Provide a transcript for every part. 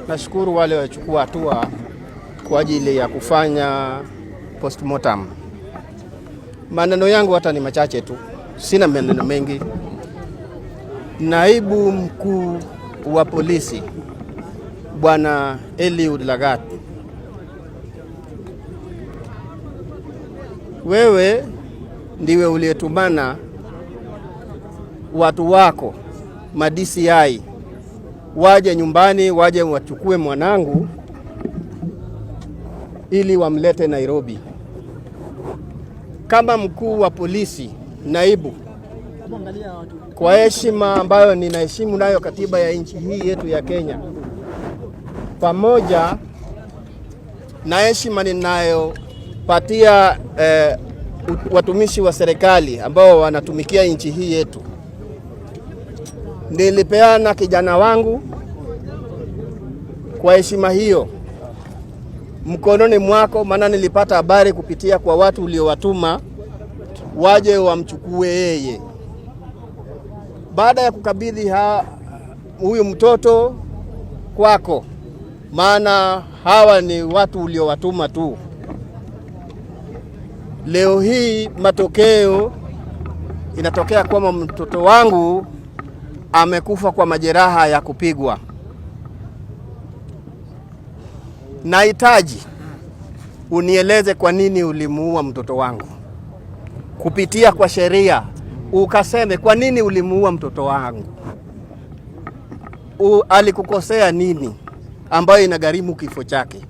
nashukuru wale wachukua hatua kwa ajili ya kufanya postmortem. Maneno yangu hata ni machache tu, sina maneno mengi. Naibu mkuu wa polisi Bwana Eliud Lagat, wewe ndiwe uliyetumana watu wako DCI waje nyumbani, waje wachukue mwanangu ili wamlete Nairobi. Kama mkuu wa polisi naibu, kwa heshima ambayo ninaheshimu nayo katiba ya nchi hii yetu ya Kenya, pamoja na heshima ninayopatia watumishi wa serikali ambao wanatumikia nchi hii yetu, nilipeana kijana wangu kwa heshima hiyo mkononi mwako, maana nilipata habari kupitia kwa watu uliowatuma waje wamchukue yeye. Baada ya kukabidhi huyu mtoto kwako, maana hawa ni watu uliowatuma tu, leo hii matokeo inatokea kwamba mtoto wangu amekufa kwa majeraha ya kupigwa. Nahitaji unieleze kwa nini ulimuua mtoto wangu, kupitia kwa sheria ukaseme kwa nini ulimuua mtoto wangu. Alikukosea nini ambayo inagharimu kifo chake?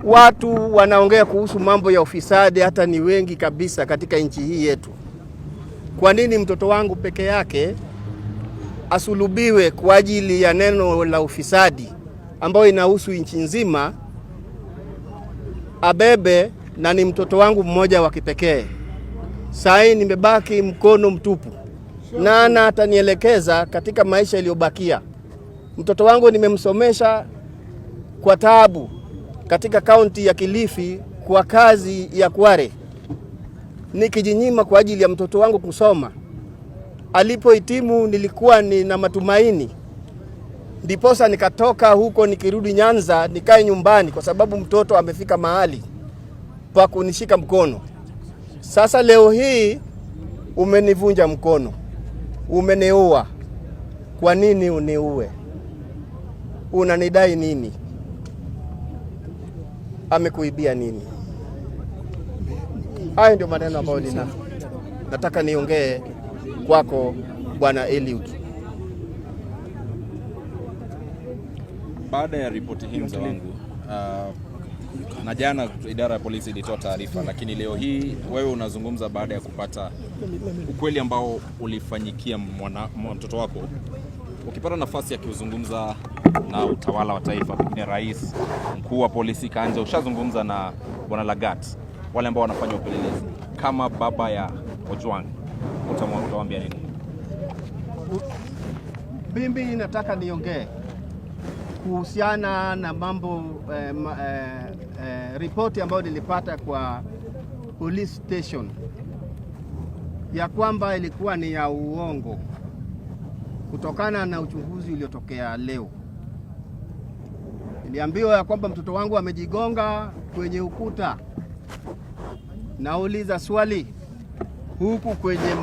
Watu wanaongea kuhusu mambo ya ufisadi, hata ni wengi kabisa katika nchi hii yetu. Kwa nini mtoto wangu peke yake asulubiwe kwa ajili ya neno la ufisadi ambayo inahusu nchi nzima, abebe na ni mtoto wangu mmoja wa kipekee? Sasa nimebaki mkono mtupu. Nana atanielekeza katika maisha yaliyobakia? Mtoto wangu nimemsomesha kwa taabu katika kaunti ya Kilifi kwa kazi ya Kware, nikijinyima kwa ajili ya mtoto wangu kusoma. Alipohitimu nilikuwa nina matumaini, ndiposa nikatoka huko nikirudi Nyanza nikae nyumbani, kwa sababu mtoto amefika mahali pa kunishika mkono. Sasa leo hii umenivunja mkono, umeniua. Kwa nini uniue? Unanidai nini? Amekuibia nini? Hayo ndio maneno ambayo nataka niongee kwako Bwana Eliud. Baada ya ripoti hii mzee wangu, na jana idara ya polisi ilitoa taarifa, lakini leo hii wewe unazungumza baada ya kupata ukweli ambao ulifanyikia mtoto wako. Ukipata nafasi ya kuzungumza na utawala wa taifa, pengine rais, mkuu wa polisi Kanja, ushazungumza na Bwana Lagat, wale ambao wanafanya upelelezi, kama baba ya Ojwang, utawaambia nini? Mimi nataka niongee kuhusiana na mambo ripoti ambayo nilipata kwa police station ya kwamba ilikuwa ni ya uongo, kutokana na uchunguzi uliotokea leo. Niliambiwa ya kwamba mtoto wangu amejigonga kwenye ukuta. Nauliza swali, huku kwenye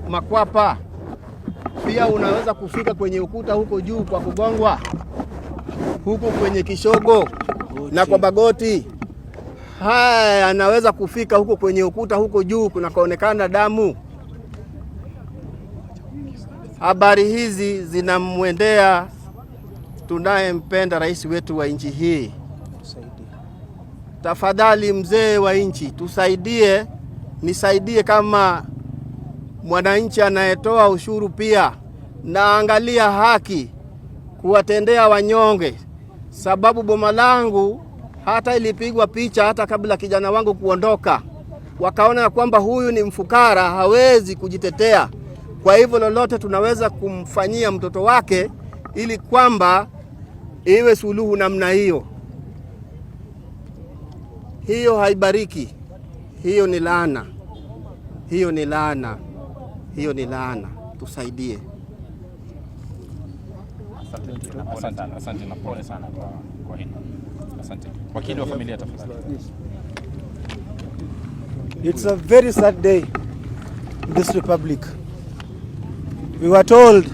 makwapa pia unaweza kufika kwenye ukuta huko juu kwa kugongwa? Huku kwenye kishogo na kwa bagoti, haya anaweza kufika huko kwenye ukuta huko juu kunakoonekana damu? Habari hizi zinamwendea tunayempenda rais wetu wa nchi hii. Tafadhali mzee wa nchi, tusaidie, nisaidie kama mwananchi anayetoa ushuru pia, na angalia haki kuwatendea wanyonge, sababu boma langu hata ilipigwa picha hata kabla kijana wangu kuondoka. Wakaona kwamba huyu ni mfukara, hawezi kujitetea. Kwa hivyo lolote tunaweza kumfanyia mtoto wake ili kwamba iwe suluhu namna hiyo. Hiyo haibariki. Hiyo ni laana. Hiyo ni laana. Hiyo ni laana. Tusaidie. Asante na pole sana kwa hili. Asante. Wakili wa familia tafadhali. It's a very sad day in this republic. We were told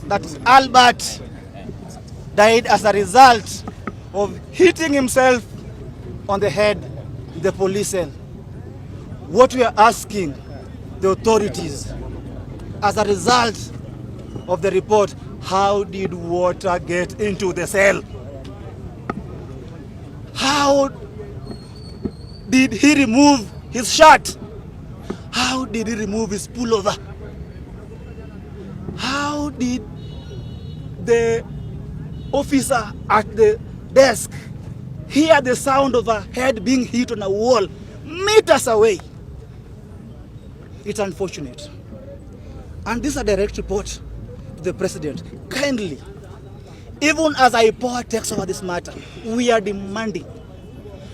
that Albert died as a result of hitting himself on the head in the police cell. What we are asking the authorities, as a result of the report, how did water get into the cell? How did he remove his shirt? How did he remove his pullover? How did the officer at the desk hear the sound of a head being hit on a wall meters away? It's unfortunate. And this is a direct report to the president. Kindly, even as I pour text over this matter, we are demanding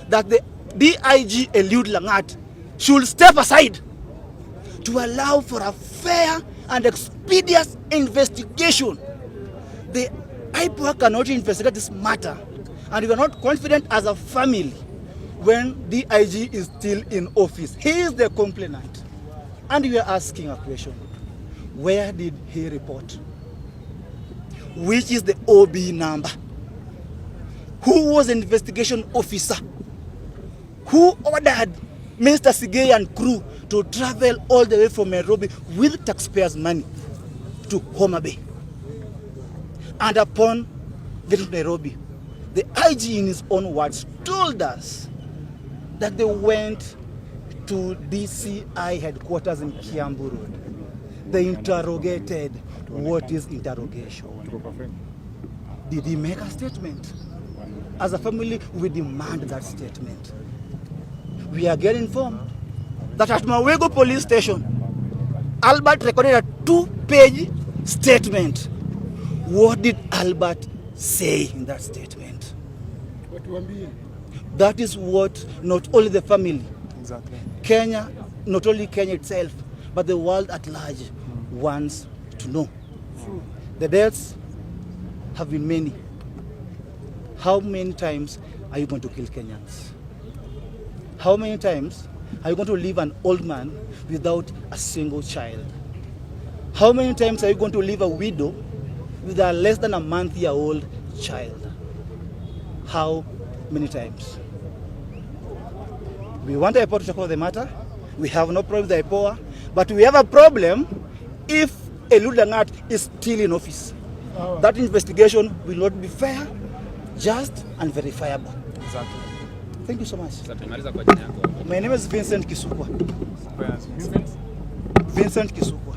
that the DIG Eliud Langat should step aside to allow for a fair and expeditious investigation. The IPOA cannot investigate this matter, and we are not confident as a family when DIG is still in office. He is the complainant. And we are asking a question. Where did he report? Which is the OB number? Who was the investigation officer? Who ordered Mr. Sigei and crew to travel all the way from Nairobi with taxpayers' money to Homa Bay? And upon getting to Nairobi, the IG in his own words told us that they went to DCI headquarters in Kiambu Road. They interrogated. What is interrogation? Did he make a statement? As a family, we demand that statement. We are getting informed that at Mawego police station, Albert recorded a 2-page statement. What did Albert say in that statement? That is what not only the family, Kenya, not only Kenya itself, but the world at large wants to know. The deaths have been many. How many times are you going to kill Kenyans? How many times are you going to leave an old man without a single child? How many times are you going to leave a widow with a less than a month-old child? How many times? We want IPOA to tackle the matter. We have no problem with IPOA, but we have a problem if Eliud Langat is still in office. That investigation will not be fair, just and verifiable. Exactly. Thank you so much. My name is Vincent Kisukwa. Vincent Kisukwa.